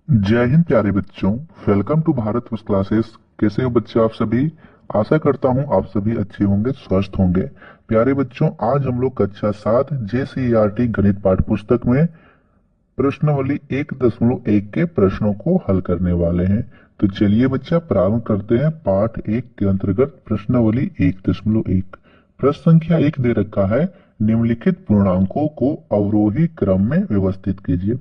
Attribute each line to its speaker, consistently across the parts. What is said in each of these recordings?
Speaker 1: जय हिंद प्यारे बच्चों। Welcome to Bharat first classes. कैसे हो बच्चों आप सभी। आशा करता हूँ आप सभी अच्छे होंगे, स्वस्थ होंगे। प्यारे बच्चों, आज हम लोग कक्षा 7 JCERT गणित पाठ्य पुस्तक में प्रश्नावली 1.1 के प्रश्नों को हल करने वाले हैं। तो चलिए बच्चा प्रारंभ करते हैं। पाठ 1 के अंतर्गत प्रश्नावली 1.1। प्रश्न संख्या 1 दे रखा है, निम्नलिखित पूर्णांकों को अवरोही क्रम में व्यवस्थित कीजिए।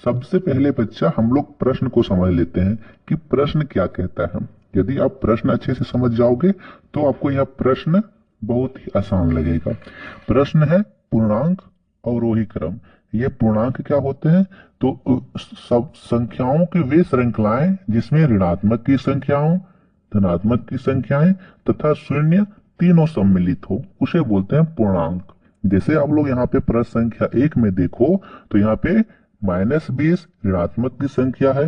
Speaker 1: सबसे पहले बच्चा हम लोग प्रश्न को समझ लेते हैं कि प्रश्न क्या कहता है। यदि आप प्रश्न अच्छे से समझ जाओगे तो आपको यह प्रश्न बहुत ही आसान लगेगा। प्रश्न है पूर्णांक अवरोही क्रम। ये पूर्णांक क्या होते हैं? तो सब संख्याओं की वे श्रृंखलाएं जिसमें ऋणात्मक की संख्याओं, धनात्मक की संख्याएं तथा शून्य तीनों सम्मिलित हो, उसे बोलते हैं पूर्णांक। जैसे आप लोग यहाँ पे प्रश्न संख्या 1 में देखो तो यहाँ पे -20 ऋणात्मक की संख्या है,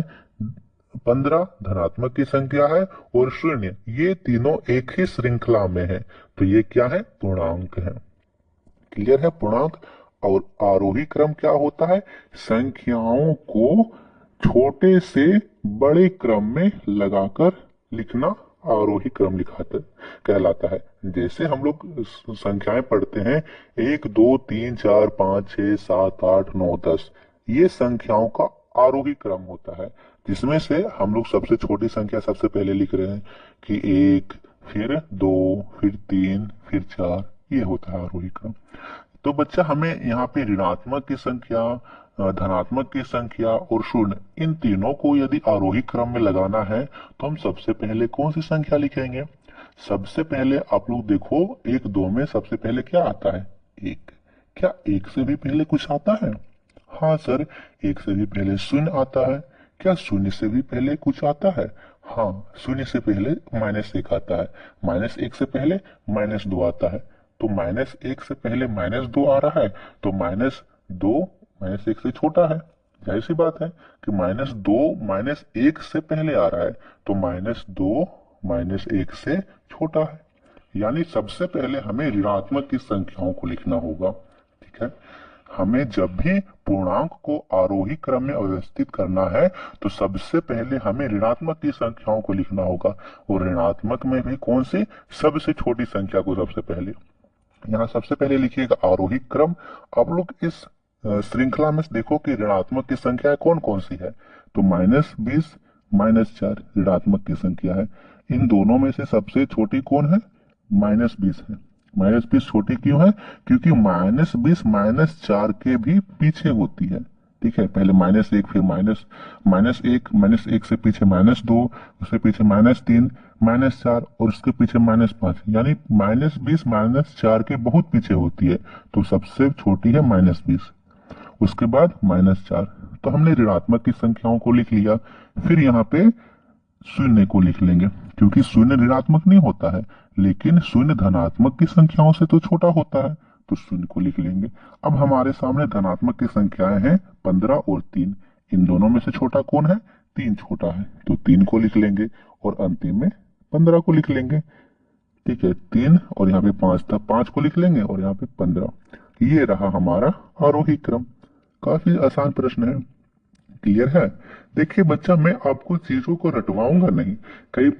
Speaker 1: 15 धनात्मक की संख्या है और शून्य, ये तीनों एक ही श्रृंखला में है। तो ये क्या है? पूर्णांक है। क्लियर है? पूर्णांक। और आरोही क्रम क्या होता है? संख्याओं को छोटे से बड़े क्रम में लगाकर लिखना आरोही क्रम लिखाते कहलाता है। जैसे हम लोग संख्याएं पढ़ते हैं 1 2 3 4 5 6 7 8 9 10, ये संख्याओं का आरोही क्रम होता है, जिसमें से हम लोग सबसे छोटी संख्या सबसे पहले लिख रहे हैं कि 1, फिर 2, फिर 3, फिर 4, ये होता है आरोही क्रम। तो बच्चा हमें यहाँ पे ऋणात्मक की संख्या, धनात्मक की संख्या और शून्य, इन तीनों को यदि आरोही क्रम में लगाना है तो हम सबसे पहले कौन सी संख्या लिखेंगे? सबसे पहले आप लोग देखो 1 2 में सबसे पहले क्या आता है? 1। क्या 1 से भी पहले कुछ आता है? हाँ सर, 1 से भी पहले शून्य आता है। क्या शून्य से भी पहले कुछ आता है? हाँ, शून्य से पहले -1 आता है। -1 से पहले -2 आता है। तो -1 से पहले -2 आ रहा है, तो -2 -1 से छोटा है। जाहिर सी बात है कि -2 -1 से पहले आ रहा है, तो -2 -1 से छोटा है। यानी सबसे पहले हमें ऋणात्मक की संख्याओं को लिखना होगा। ठीक है, हमें जब भी पूर्णांक को आरोही क्रम में अव्यवस्थित करना है तो सबसे पहले हमें ऋणात्मक की संख्याओं को लिखना होगा। और ऋणात्मक में भी कौन सी? सबसे छोटी संख्या को सबसे पहले। यहाँ सबसे पहले लिखिएगा आरोही क्रम। आप लोग इस श्रृंखला में देखो कि ऋणात्मक की संख्या कौन कौन सी है। तो -20 -4 ऋणात्मक की संख्या है। इन दोनों में से सबसे छोटी कौन है? -20 है। -20 छोटी क्यों है? क्योंकि -20 -4 के भी पीछे होती है। ठीक है, पहले -1, फिर -1 से पीछे -2, उसके पीछे -3, -4 और उसके पीछे -5, यानी -20 -4 के बहुत पीछे होती है। तो सबसे छोटी है -20, उसके बाद -4। तो हमने ऋणात्मक की संख्याओं को लिख लिया। फिर यहाँ पे शून्य को लिख लेंगे, क्योंकि शून्य ऋणात्मक नहीं होता है, लेकिन शून्य धनात्मक की संख्याओं से तो छोटा होता है, तो शून्य को लिख लेंगे। अब हमारे सामने धनात्मक की संख्याएं हैं 15 और 3। इन दोनों में से छोटा कौन है? 3 छोटा है, तो 3 को लिख लेंगे और अंतिम में 15 को लिख लेंगे। ठीक है, 3 और यहाँ पे 5 था, 5 को लिख लेंगे और यहाँ पे 15। ये रहा हमारा आरोही क्रम। काफी आसान प्रश्न है। क्लियर है? देखिए बच्चा, मैं आपको चीजों को रटवाऊंगा नहीं। कई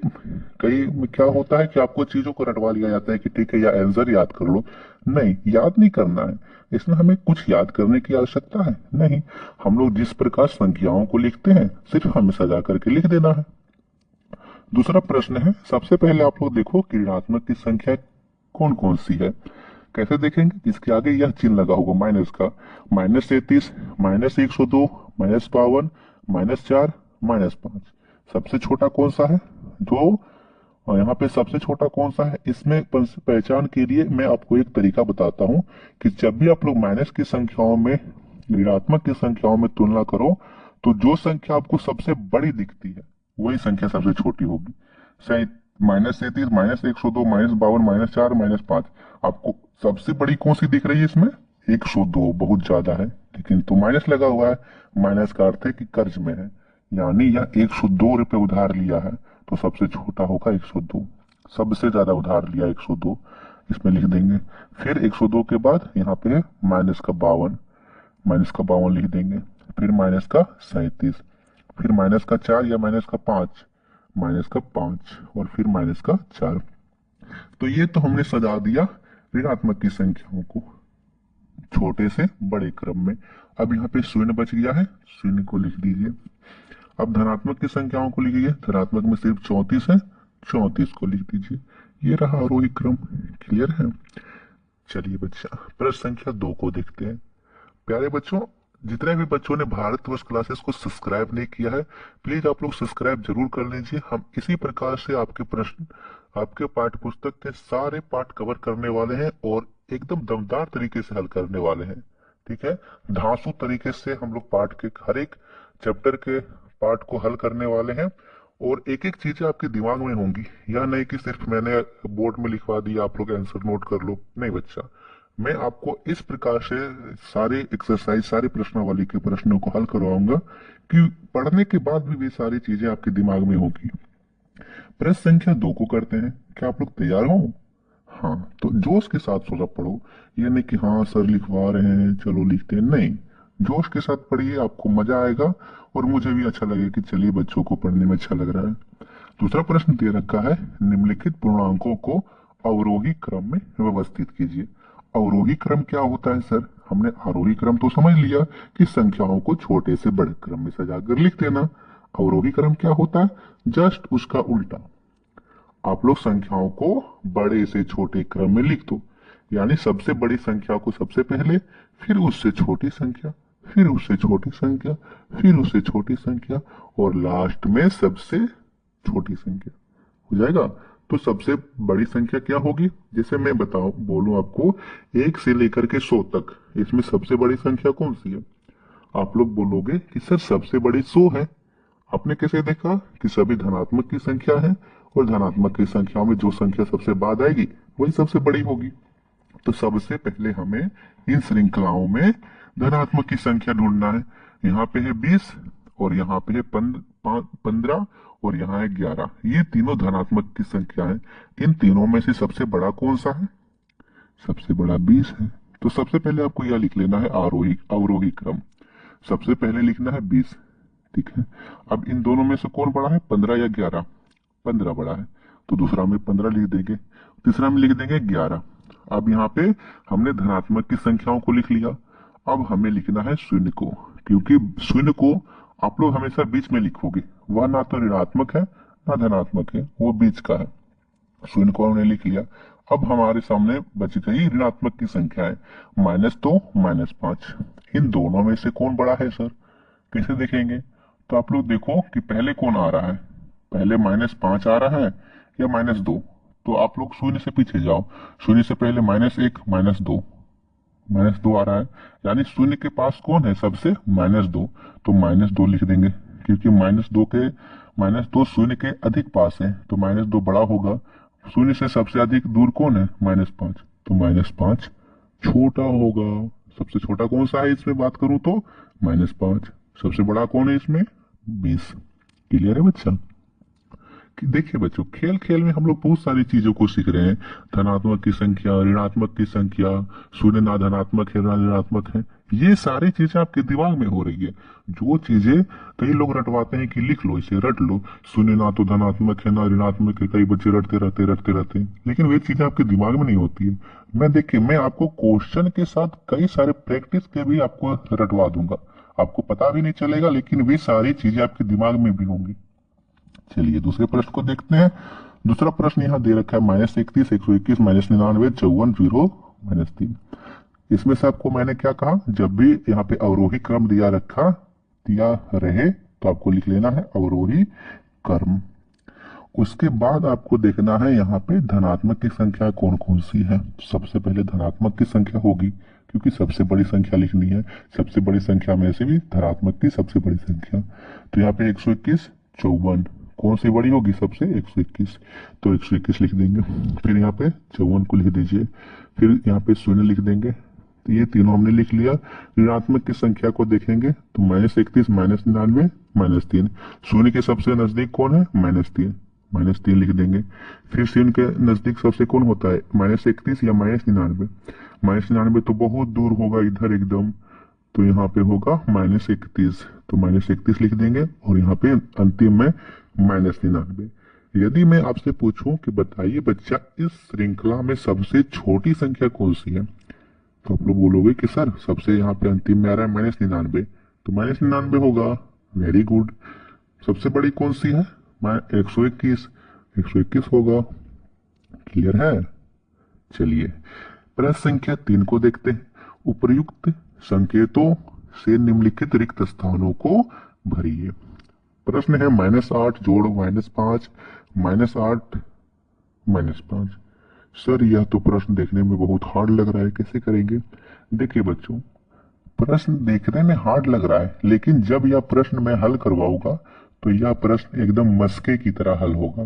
Speaker 1: कई में क्या होता है कि आपको चीजों को रटवा लिया जाता है कि ठीक है या आंसर याद कर लो। नहीं, याद नहीं करना है। इसमें हमें कुछ याद करने की आवश्यकता है नहीं। हम लोग जिस प्रकार संख्याओं को लिखते हैं सिर्फ हमें सजा करके लिख देना है। दूसरा प्रश्न है, सबसे पहले आप लोग देखो कि ऋणात्मक की संख्या कौन कौन सी है। कैसे देखेंगे? जिसके आगे यह चिन्ह लगा होगा माइनस का। -33, -102, -52, -4, -5। सबसे छोटा कौन सा है? जो और यहाँ पे सबसे छोटा कौन सा है, इसमें पहचान के लिए मैं आपको एक तरीका बताता हूँ कि जब भी आप लोग माइनस की संख्याओं में ऋणात्मक की संख्याओं में तुलना करो तो जो संख्या आपको सबसे बड़ी दिखती है वही संख्या सबसे छोटी होगी। सही, -33, -102, -52, -4, -5। आपको सबसे बड़ी कौन सी दिख रही है इसमें? 102, बहुत ज्यादा है, लेकिन तो माइनस लगा हुआ है। माइनस का अर्थ है कि कर्ज में है, यानी यह 102 रुपये उधार लिया है, तो सबसे छोटा होगा 102। सबसे ज्यादा उधार लिया 102, इसमें लिख देंगे। फिर 102 के बाद यहाँ पे -52, -52 लिख देंगे। फिर -37, फिर माइनस का 4 या माइनस का 5, माइनस का 5 और फिर माइनस का 4। तो ये तो हमने सजा दिया ऋणात्मक की संख्याओं को छोटे से बड़े क्रम में। अब यहाँ पे शून्य बच गया है, शून्य को लिख दीजिए। अब धनात्मक की संख्याओं को लिखिए, धनात्मक में सिर्फ 34 है, 34 को लिख दीजिए। ये रहा आरोही क्रम। क्लियर है? चलिए बच्चा प्रश्न संख्या 2 को देखते हैं। प्यारे बच्चों, जितने भी बच्चों ने भारतवर्ष क्लासेस को सब्सक्राइब नहीं किया है, प्लीज आप लोग सब्सक्राइब जरूर कर लीजिए। हम इसी प्रकार से आपके प्रश्न, आपके पाठ्य पुस्तक के सारे पाठ कवर करने वाले हैं और एकदम दमदार तरीके से हल करने वाले हैं। ठीक है, धांसू तरीके से हम लोग पाठ के हर एक चैप्टर के पाठ को हल करने वाले हैं और एक एक चीजें आपके दिमाग में होंगी। यह नहीं कि सिर्फ मैंने बोर्ड में लिखवा दिया आप लोग आंसर नोट कर लो, नहीं बच्चा। मैं आपको इस प्रकार से सारे एक्सरसाइज, सारे प्रश्नावली के प्रश्नों को हल करवाऊंगा कि पढ़ने के बाद भी वे सारी चीजें आपके दिमाग में होगी। प्रश्न संख्या 2 को करते हैं। क्या आप लोग तैयार हो? हाँ, तो जोश के साथ थोड़ा पढ़ो। ये नहीं कि हाँ सर लिखवा रहे हैं चलो लिखते हैं, नहीं, जोश के साथ पढ़िए, आपको मजा आएगा और मुझे भी अच्छा लगेगा कि चलिए बच्चों को पढ़ने में अच्छा लग रहा है। दूसरा प्रश्न दे रखा है, निम्नलिखित पूर्णांकों को अवरोही क्रम में व्यवस्थित कीजिए। अवरोही क्रम क्या होता है सर? हमने आरोही क्रम तो समझ लिया कि संख्याओं को छोटे से बड़े क्रम में सजाकर लिख देना। अवरोही क्रम क्या होता है? जस्ट उसका उल्टा। आप लोग संख्याओं को बड़े से छोटे क्रम में लिख दो, यानी सबसे बड़ी संख्या को सबसे पहले, फिर उससे छोटी संख्या, फिर उससे छोटी संख्या, फिर उससे छोटी संख्या और लास्ट में सबसे छोटी संख्या हो जाएगा। तो सबसे बड़ी संख्या क्या होगी? जैसे मैं बोलूं आपको 1 से लेकर के 100 तक, इसमें सबसे बड़ी संख्या कौन सी है? आप लोग बोलोगे कि सर सबसे बड़ी 100 है। आपने कैसे देखा कि सभी धनात्मक की संख्या है और धनात्मक की संख्याओं में जो संख्या सबसे बाद आएगी वही सबसे बड़ी होगी। तो सबसे पहले हमें इन श्रृंखलाओं में धनात्मक की संख्या ढूंढना है। यहाँ पे है 20 और यहाँ पे है 15 और यहाँ है 11। ये तीनों धनात्मक की संख्या है। इन तीनों में से सबसे बड़ा कौन सा है? सबसे बड़ा 20 है। तो सबसे पहले आपको यह लिख लेना है आरोही अवरोही क्रम। सबसे पहले लिखना है 20। ठीक है, अब इन दोनों में से कौन बड़ा है? 15 या 11? 15 बड़ा है, तो दूसरा में 15 लिख देंगे, तीसरा में लिख देंगे 11। अब यहाँ पे हमने धनात्मक की संख्याओं को लिख लिया। अब हमें लिखना है शून्य को, क्योंकि शून्य को आप लोग हमेशा बीच में लिखोगे, वह ना तो ऋणात्मक है ना धनात्मक है, वो बीच का है। शून्य को हमने लिख लिया। अब हमारे सामने बच गई ऋणात्मक की संख्या है -2, -5। इन दोनों में से कौन बड़ा है सर? कैसे देखेंगे? तो आप लोग देखो कि पहले कौन आ रहा है, पहले -5 आ रहा है या -2? तो आप लोग शून्य से पीछे जाओ, शून्य से पहले -1, -2, -2 आ रहा है, यानी शून्य के पास कौन है सबसे? -2। तो -2 लिख देंगे, क्योंकि -2 शून्य के अधिक पास है, तो -2 बड़ा होगा। शून्य से सबसे अधिक दूर कौन है? -5, तो -5 छोटा होगा। सबसे छोटा कौन सा है इसमें बात करूं तो? -5। सबसे बड़ा कौन है इसमें? 20। क्लियर है बच्चा? कि देखिए बच्चों, खेल खेल में हम लोग बहुत सारी चीजों को सीख रहे हैं। धनात्मक की संख्या, ऋणात्मक की संख्या, शून्य ना धनात्मक है ना ऋणात्मक है, ये सारी चीजें आपके दिमाग में हो रही है। जो चीजें कई लोग रटवाते हैं कि लिख लो, इसे रट लो, शून्य ना तो धनात्मक है ना ऋणात्मक है, कई बच्चे रटते रहते, लेकिन वे चीजें आपके दिमाग में नहीं होती है। मैं आपको क्वेश्चन के साथ कई सारे प्रैक्टिस के भी आपको रटवा दूंगा, आपको पता भी नहीं चलेगा, लेकिन वे सारी चीजें आपके दिमाग में भी होंगी। चलिए दूसरे प्रश्न को देखते हैं। दूसरा प्रश्न यहाँ दे रखा है -31, 121, -99, 54, 0, -3। इसमें से आपको मैंने क्या कहा, जब भी यहाँ पे अवरोही क्रम दिया रहे तो आपको लिख लेना है अवरोही क्रम। उसके बाद आपको देखना है यहाँ पे धनात्मक की संख्या कौन कौन सी है। सबसे पहले धनात्मक की संख्या होगी, क्योंकि सबसे बड़ी संख्या लिखनी है। सबसे बड़ी संख्या में से भी धनात्मक की सबसे बड़ी संख्या, तो यहाँ पे 121, 54 कौन सी बड़ी होगी सबसे? 121, तो 121 लिख देंगे। फिर यहाँ पे 54 को लिख दीजिए, फिर यहाँ पे शून्य लिख देंगे। तो ये तीनों हमने लिख लिया। ऋणात्मक की संख्या को देखेंगे तो -31, -99, -3। शून्य के सबसे नजदीक कौन है? -3, -3 लिख देंगे। फिर शून्य के नजदीक सबसे कौन होता है? -31 या -99? -99 तो बहुत दूर होगा इधर एकदम, तो यहाँ पे होगा -31, तो -31 लिख देंगे और यहाँ पे अंतिम में -99। यदि मैं आपसे पूछूं कि बताइए बच्चा इस श्रृंखला में सबसे छोटी संख्या कौन सी है, तो आप लोग बोलोगे कि सर सबसे यहाँ पे अंतिम में आ रहा है -99, तो -99 होगा। Very good. सबसे बड़ी कौन सी है? 121, 121 होगा। क्लियर है? चलिए प्रश्न संख्या 3 को देखते हैं। उपर्युक्त संकेतों से निम्नलिखित रिक्त स्थानों को भरिए। प्रश्न है -8 जोड़ -5 -8 -5। सर यह तो प्रश्न देखने में बहुत हार्ड लग रहा है, कैसे करेंगे? देखिए बच्चों, प्रश्न देखने में हार्ड लग रहा है, लेकिन जब यह प्रश्न मैं हल करवाऊंगा तो यह प्रश्न एकदम मस्के की तरह हल होगा।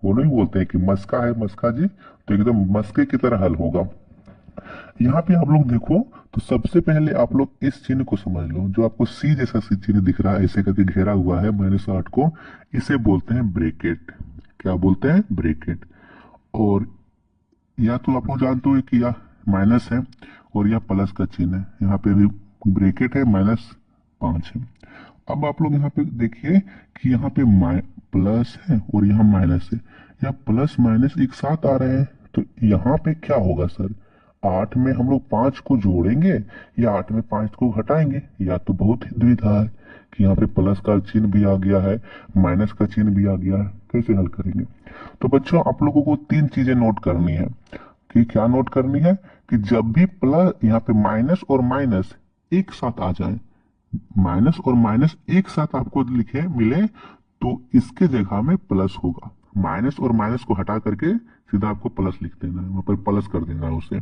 Speaker 1: वो नहीं बोलते हैं कि मस्का है मस्का जी, तो एकदम मस्के की तरह हल होगा। यहाँ पे आप लोग देखो, तो सबसे पहले आप लोग इस चिन्ह को समझ लो, जो आपको सी जैसा सी चिन्ह दिख रहा है, ऐसे करके घेरा हुआ है -8 को, इसे बोलते हैं ब्रेकेट। क्या बोलते हैं? ब्रेकेट। और या तो आप लोग जानते हो कि यह माइनस है और यह प्लस का चिन्ह है, यहाँ पे भी ब्रेकेट है, -5 है। अब आप लोग यहाँ पे देखिए कि यहाँ पे प्लस है और यहाँ माइनस है, या प्लस माइनस एक साथ आ रहे हैं, तो यहाँ पे क्या होगा सर? 8 में हम लोग 5 को जोड़ेंगे या 8 में 5 को घटाएंगे? या तो बहुत ही दुविधा है कि यहाँ पे प्लस का चिन्ह भी आ गया है, माइनस का चिन्ह भी आ गया है, कैसे हल करेंगे? तो बच्चों आप लोगों को 3 चीजें नोट करनी है। कि क्या नोट करनी है? कि जब भी प्लस यहाँ पे माइनस और माइनस एक साथ आ जाए, माइनस और माइनस एक साथ आपको लिखे मिले, तो इसके जगह में प्लस होगा। माइनस और माइनस को हटा करके सीधा आपको प्लस लिख देना है, वहां पर प्लस कर देना है उसे।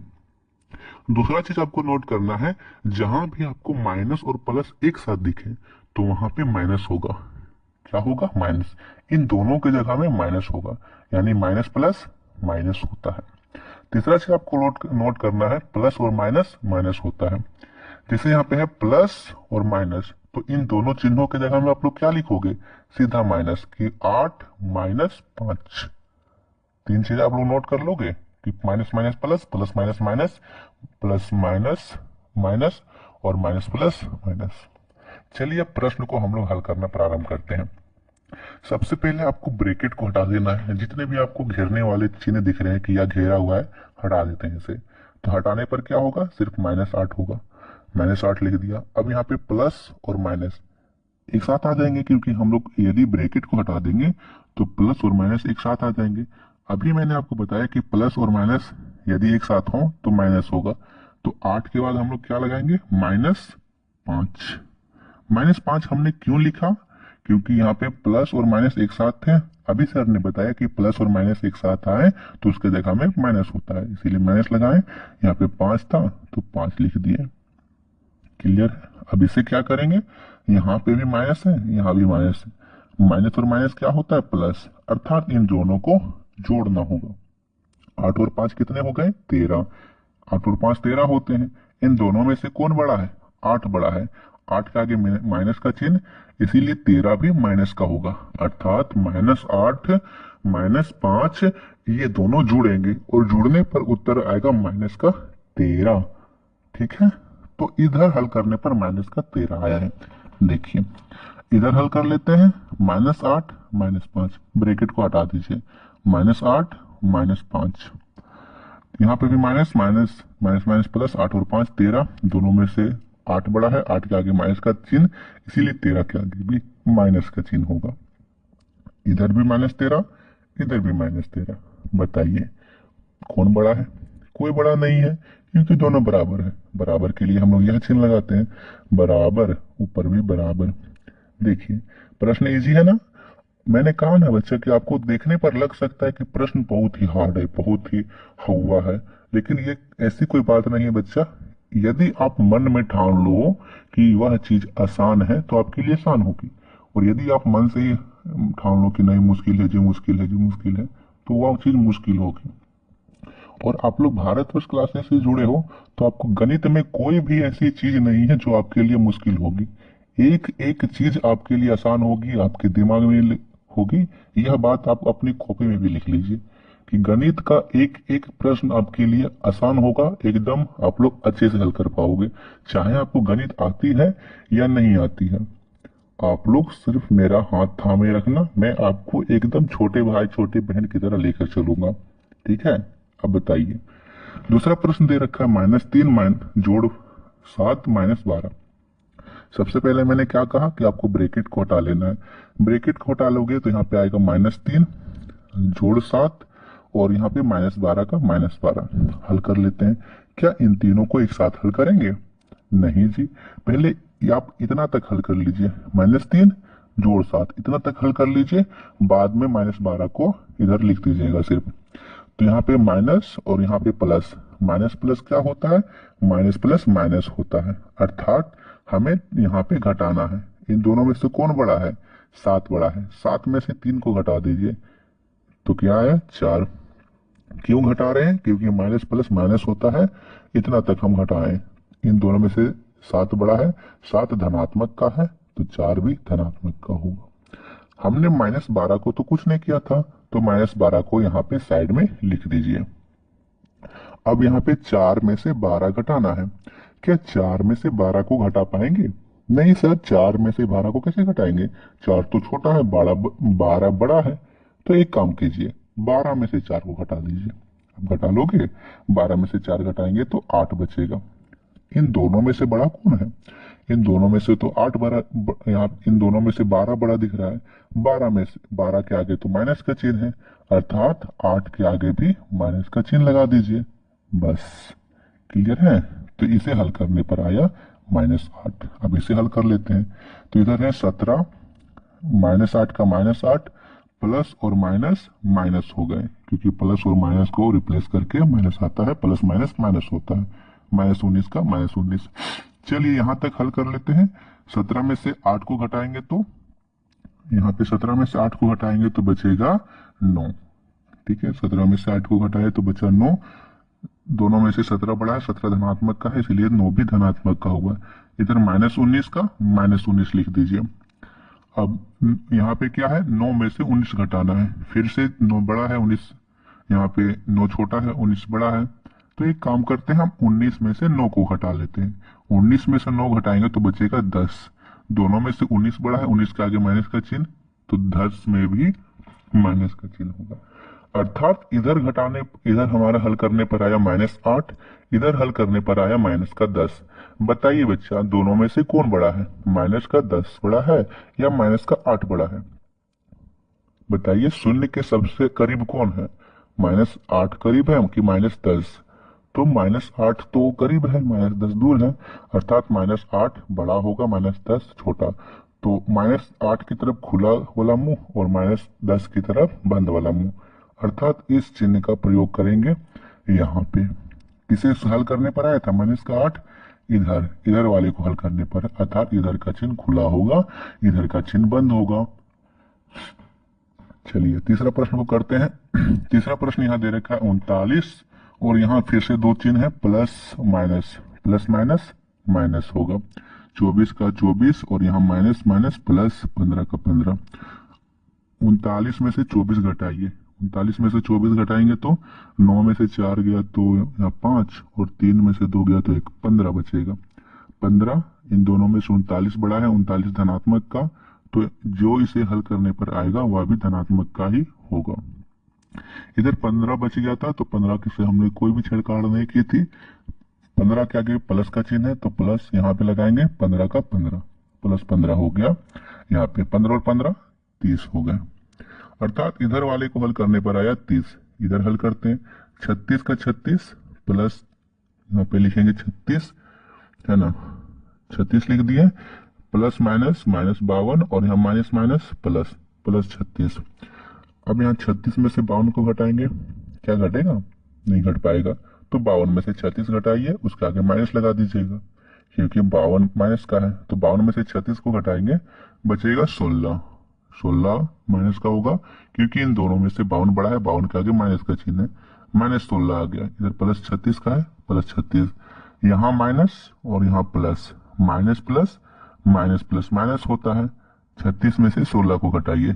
Speaker 1: दूसरा चीज आपको नोट करना है, जहां भी आपको माइनस और प्लस एक साथ दिखे तो वहां पे माइनस होगा। क्या होगा? माइनस। इन दोनों की जगह में माइनस होगा, यानी माइनस प्लस माइनस होता है। तीसरा चीज आपको नोट करना है, प्लस और माइनस माइनस होता है। जैसे यहाँ पे है प्लस और माइनस, तो इन दोनों चिन्हों के जगह में आप लोग क्या लिखोगे? सीधा माइनस, की 8 -5। 3 चीजें आप लोग नोट कर लोगे कि minus minus plus, plus minus minus, plus minus minus और माइनस प्लस माइनस। चलिए अब प्रश्न को हम लोग हल करना प्रारंभ करते हैं। सबसे पहले आपको ब्रैकेट को हटा देना है। जितने भी आपको घेरने वाले चिन्ह दिख रहे हैं कि यह घेरा हुआ है, हटा देते हैं इसे। तो हटाने पर क्या होगा? सिर्फ -8 होगा। -8 लिख दिया। अब यहाँ पे प्लस और माइनस एक साथ आ जाएंगे, क्योंकि हम लोग यदि ब्रैकेट को हटा देंगे तो प्लस और माइनस एक साथ आ जाएंगे। अभी मैंने आपको बताया कि प्लस और माइनस यदि एक साथ हो तो माइनस होगा। तो 8 के बाद हम लोग क्या लगाएंगे? -5। -5 हमने क्यों लिखा? क्योंकि यहाँ पे प्लस और माइनस एक साथ थे। अभी सर ने बताया कि प्लस और माइनस एक साथ आए तो उसके जगह में माइनस होता है, इसीलिए माइनस लगाए। यहाँ पे 5 था तो 5 लिख दिए। क्लियर है? अब इसे क्या करेंगे? यहाँ पे भी माइनस है, यहाँ भी माइनस है। माइनस और माइनस क्या होता है? प्लस। अर्थात इन दोनों को जोड़ना होगा। 8 और 5 कितने हो गए? 13। 8 और 5 13 होते हैं। इन दोनों में से कौन बड़ा है? 8 बड़ा है। 8 के आगे माइनस का चिन्ह, इसीलिए 13 भी माइनस का होगा। अर्थात -8 -5 ये दोनों जुड़ेंगे और जुड़ने पर उत्तर आएगा -13। ठीक है? तो इधर हल करने पर -13 आया है। देखिए इधर हल कर लेते हैं। -8 -5, ब्रैकेट को हटा दीजिए। -8 -5, यहाँ पे भी minus minus minus minus plus, 8 और 5 13, दोनों में से 8 बड़ा है। 8 के आगे माइनस का चिन्ह, इसीलिए 13 के आगे भी माइनस का चिन्ह होगा। इधर भी -13, इधर भी -13। बताइए कौन बड़ा है? कोई बड़ा नहीं है, क्योंकि दोनों बराबर है। बराबर के लिए हम लोग यह चिन्ह लगाते हैं, बराबर, ऊपर भी बराबर। देखिए प्रश्न इजी है ना? मैंने कहा ना बच्चा कि आपको देखने पर लग सकता है कि प्रश्न बहुत ही हार्ड है, बहुत ही हवा है, लेकिन ये ऐसी कोई बात नहीं है बच्चा। यदि आप मन में ठान लो कि वह चीज आसान है तो आपके लिए आसान होगी, और यदि आप मन से ही ठान लो कि नहीं मुश्किल है जी, मुश्किल है जी, मुश्किल है, तो वह चीज मुश्किल होगी। और आप लोग भारत वर्ष क्लासेस से जुड़े हो तो आपको गणित में कोई भी ऐसी चीज नहीं है जो आपके लिए मुश्किल होगी। एक एक चीज आपके लिए आसान होगी, आपके दिमाग में होगी। यह बात आप अपनी कॉपी में भी लिख लीजिए। कि गणित का एक एक प्रश्न आपके लिए आसान होगा, एकदम आप लोग अच्छे से हल कर पाओगे, चाहे आपको गणित आती है या नहीं आती है। आप लोग सिर्फ मेरा हाथ थामे रखना, मैं आपको एकदम छोटे भाई छोटे बहन की तरह लेकर चलूंगा। ठीक है, अब बताइए। दूसरा प्रश्न दे रखा है -3 जोड़ 7 -12। सबसे पहले मैंने क्या कहा कि आपको ब्रैकेट को हटा लेना है। ब्रैकेट को हटा लोगे तो यहाँ पे आएगा -3 जोड़ 7 और यहाँ पे -12 का -12। हल कर लेते हैं। क्या इन तीनों को एक साथ हल करेंगे? नहीं जी, पहले आप इतना तक हल कर लीजिए, -3 जोड़ 7 इतना तक हल कर लीजिए, बाद में -12 को इधर लिख दीजिएगा सिर्फ। तो यहाँ पे माइनस और यहाँ पे प्लस, माइनस प्लस क्या होता है? माइनस प्लस माइनस होता है, अर्थात हमें यहाँ पे घटाना है। इन दोनों में से कौन बड़ा है? 7 बड़ा है। 7 में से 3 को घटा दीजिए तो क्या आया? 4। क्यों घटा रहे हैं? क्योंकि माइनस प्लस माइनस होता है, इतना तक हम घटाएं। इन दोनों में से 7 बड़ा है, 7 धनात्मक का है तो 4 भी धनात्मक का होगा। हमने -12 को तो कुछ नहीं किया था, तो -12 को यहाँ पे साइड में लिख दीजिए। अब यहाँ पे 4 में से 12 घटाना है। क्या 4 में से 12 को घटा पाएंगे? नहीं सर, 4 में से 12 को कैसे घटाएंगे? 4 तो छोटा है, 12 बड़ा है। तो एक काम कीजिए, 12 में से 4 को घटा दीजिए। अब घटा लोगे, 12 में से 4 घटाएंगे तो 8 बचेगा। इन दोनों में से बड़ा कौन है? इन दोनों में से तो 8 बड़ा, यहाँ इन दोनों में से 12 बड़ा दिख रहा है। 12 में से 12 के आगे तो माइनस का चिन्ह है, अर्थात 8 के आगे भी माइनस का चिन्ह लगा दीजिए। बस, क्लियर है? तो इसे हल करने पर आया -8। अब इसे हल कर लेते हैं। तो इधर है 17, -8 का -8, प्लस और माइनस माइनस हो गए, क्योंकि प्लस और माइनस को रिप्लेस करके माइनस आता है, प्लस माइनस माइनस होता है। -19 का -19। चलिए यहाँ तक हल कर लेते हैं। 17 में से 8 को घटाएंगे तो यहाँ पे 17 में से 8 को घटाएंगे तो बचेगा 9। ठीक है, 17 में से 8 को घटाए तो बचा 9। दोनों में से 17 बड़ा है, 17 धनात्मक का है, इसलिए 9 भी धनात्मक का होगा। इधर -19 का -19 लिख दीजिए। अब यहाँ पे क्या है? 9 में से 19 घटाना है। फिर से 9 बड़ा है, 19 यहाँ पे 9 छोटा है, 19 बड़ा है। तो एक काम करते हैं, हम 19 में से 9 को घटा लेते हैं। 19 में से 9 घटाएंगे तो बचेगा 10। दोनों में से 19 बड़ा है, 19 के आगे माइनस का चिन्ह, तो 10 में भी माइनस का चिन्ह होगा। अर्थात इधर हमारा हल करने पर आया -8, इधर हल करने पर आया माइनस का 10। बताइए बच्चा, दोनों में से कौन बड़ा है? माइनस का 10 बड़ा है या माइनस का 8 बड़ा है? बताइए, शून्य के सबसे करीब कौन है? -8 करीब है कि -10? तो -8 तो करीब है, -10 दूर है, अर्थात -8 बड़ा होगा, -10 छोटा। तो -8 की तरफ खुला वाला मुंह और -10 की तरफ बंद वाला मुंह, अर्थात इस चिन्ह का प्रयोग करेंगे यहाँ पे। किसे हल करने पर आया था -8? इधर वाले को हल करने पर, अर्थात इधर का चिन्ह खुला होगा, इधर का चिन्ह बंद होगा। चलिए तीसरा प्रश्न को करते हैं। तीसरा प्रश्न यहाँ दे रखा है 39 और यहाँ फिर से दो चिन्ह है, प्लस माइनस माइनस होगा। 24 का 24 और यहाँ माइनस माइनस प्लस 15 का 15। 39 में से 24 घटाइए। 39 में से 24 घटाएंगे तो 9 में से 4 गया तो यहाँ 5 और 3 में से 2 गया तो 1, 15 बचेगा। 15, इन दोनों में से 39 बड़ा है, 39 धनात्मक का, तो जो इसे हल करने पर आएगा वह भी धनात्मक का ही होगा। इधर 15 बच गया था तो 15 से हमने कोई भी छेड़छाड़ नहीं की थी। 15 के आगे प्लस का चिन्ह है तो प्लस यहाँ पे लगाएंगे, 15 का 15, प्लस 15 हो गया। यहाँ पे 15 और 15 30 हो गए, अर्थात इधर वाले को हल करने पर आया 30। इधर हल करते हैं, 36 का 36 प्लस यहाँ पे लिखेंगे 36, है ना, 36 लिख दिए, प्लस माइनस माइनस 52 और यहाँ माइनस माइनस प्लस, प्लस 36। अब यहाँ 36 में से 52 को घटाएंगे, क्या घटेगा? नहीं घट पाएगा। तो 52 में से 36 घटाइए, उसके आगे माइनस लगा दीजिएगा, क्योंकि 52 माइनस का है। तो 52 में से 36 को घटाएंगे, बचेगा 16। 16 माइनस का होगा, क्योंकि इन दोनों में से 52 बड़ा है, 52 के आगे माइनस का चिन्ह है, -16 आ गया। इधर प्लस 36 का है, प्लस 36, यहाँ माइनस और यहाँ plus, minus plus minus plus minus होता है। 36 में से 16 को घटाइए,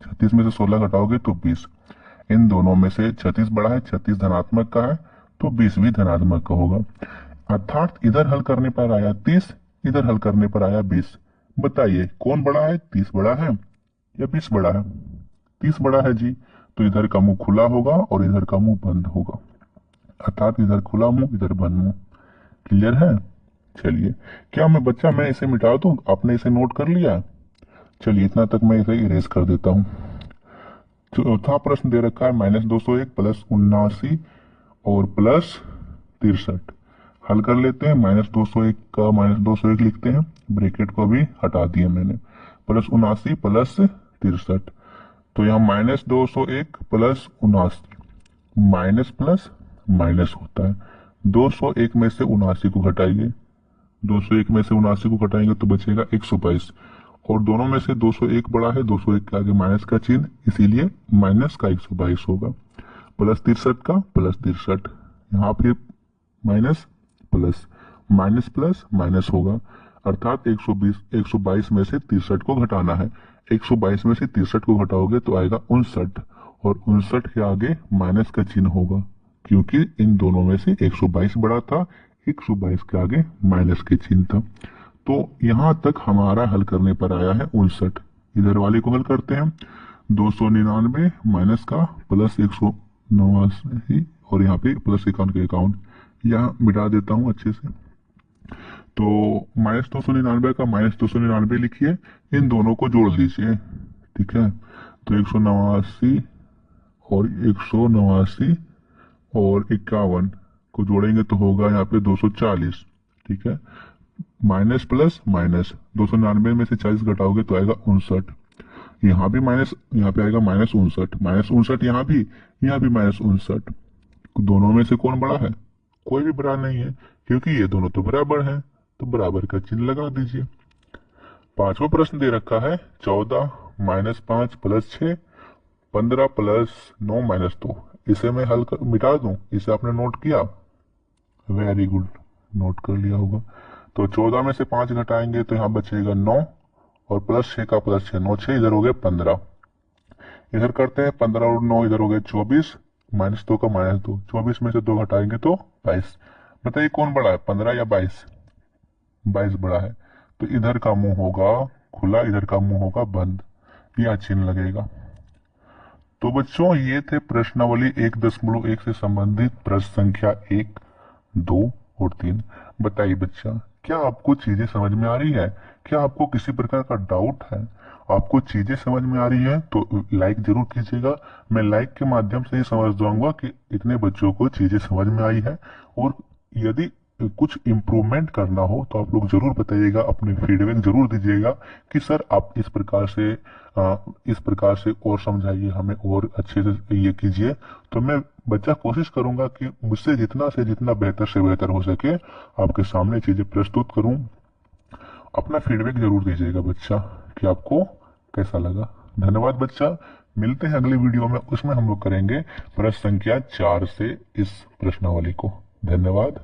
Speaker 1: 36 में से 16 घटाओगे तो 20। इन दोनों में से 36 बड़ा है, 36 धनात्मक का है तो 20 भी धनात्मक का होगा। अर्थात इधर हल करने पर आया 30, इधर हल करने पर आया 20। बताइए कौन बड़ा है, 30 बड़ा है या 20 बड़ा है? 30 बड़ा है जी, तो इधर का मुंह खुला होगा और इधर का मुंह बंद होगा, अर्थात इधर खुला मुंह इधर बंद मुंह। क्लियर है? चलिए, क्या मैं इसे मिटा दूं? आपने इसे नोट कर लिया? चलिए इतना तक मैं इसे इरेज कर देता हूँ। चौथा प्रश्न दे रखा है -201 प्लस 79 और प्लस 63। हल कर लेते हैं। -201 का -201 लिखते हैं, ब्रैकेट को भी हटा दिया मैंने, प्लस 79 प्लस 63। तो यहाँ -201 प्लस 79, माइनस प्लस माइनस होता है। 201 में से 79 को घटाइए, 201 में से 79 को घटाएंगे तो बचेगा 122, और दोनों में से 201 बड़ा है, 201 के आगे माइनस का चिन्ह, इसीलिए माइनस का 122 होगा। प्लस 63 का प्लस 63, यहाँ पे माइनस प्लस माइनस होगा, अर्थात 122 में से 63 को घटाना है। 122 में से 63 को घटाओगे तो आएगा 59, और 59 के आगे माइनस का चिन्ह होगा, क्योंकि इन दोनों में से 122 बड़ा था, 122 के आगे माइनस के चिन्ह था। तो यहां तक हमारा हल करने पर आया है 59। इधर वाले को हल करते हैं। 299 माइनस का प्लस 189, और यहाँ पे प्लस 51, यहाँ मिटा देता हूँ अच्छे से। तो -299 का -299 लिखिए, इन दोनों को जोड़ दीजिए, ठीक है। तो 189 और 189 और 51 को जोड़ेंगे तो होगा यहाँ पे 240, ठीक है। माइनस प्लस माइनस, 299 में से 40 घटाओगे तो आएगा 59, यहाँ भी माइनस, यहाँ पे आएगा -59, यहाँ भी -59। दोनों में से कौन बड़ा है? कोई भी बड़ा नहीं है, क्योंकि ये दोनों तो बराबर हैं, तो बराबर का चिन्ह लगा दीजिए। पांचवा प्रश्न दे रखा है 14 -5 प्लस 6, 15 प्लस 9 -2। इसे मैं मिटा दूं? इसे आपने नोट किया? वेरी गुड, नोट कर लिया होगा। तो 14 में से 5 घटाएंगे तो यहाँ बचेगा 9, और प्लस 6 का प्लस 6, 9 6 इधर हो गए 15। इधर करते हैं 15 और 9 इधर हो गए 24, -2 का -2, 24 में से 2 घटाएंगे तो 22। बताइए कौन बड़ा है, 15 या 22? 22 बड़ा है, तो इधर का मुंह होगा खुला, इधर का मुंह होगा बंद, यह चिन्ह लगेगा। तो बच्चों ये थे प्रश्नावली 1.1 से संबंधित प्रश्न संख्या 1, 2 और 3। बताइए बच्चा, क्या आपको चीजें समझ में आ रही है? क्या आपको किसी प्रकार का डाउट है? आपको चीजें समझ में आ रही हैं तो लाइक जरूर कीजिएगा। मैं लाइक के माध्यम से ही समझ जाऊंगा कि इतने बच्चों को चीजें समझ में आई है, और यदि कुछ इम्प्रूवमेंट करना हो तो आप लोग जरूर बताइएगा, अपने फीडबैक जरूर दीजिएगा कि सर आप इस प्रकार से और समझाइए हमें, और अच्छे से ये कीजिए। तो मैं बच्चा कोशिश करूंगा कि मुझसे जितना से जितना बेहतर से बेहतर हो सके आपके सामने चीजें प्रस्तुत करूं। अपना फीडबैक जरूर दीजिएगा बच्चा कि आपको कैसा लगा। धन्यवाद बच्चा, मिलते हैं अगले वीडियो में, उसमें हम लोग करेंगे प्रश्न संख्या 4 से इस प्रश्नावली को। धन्यवाद।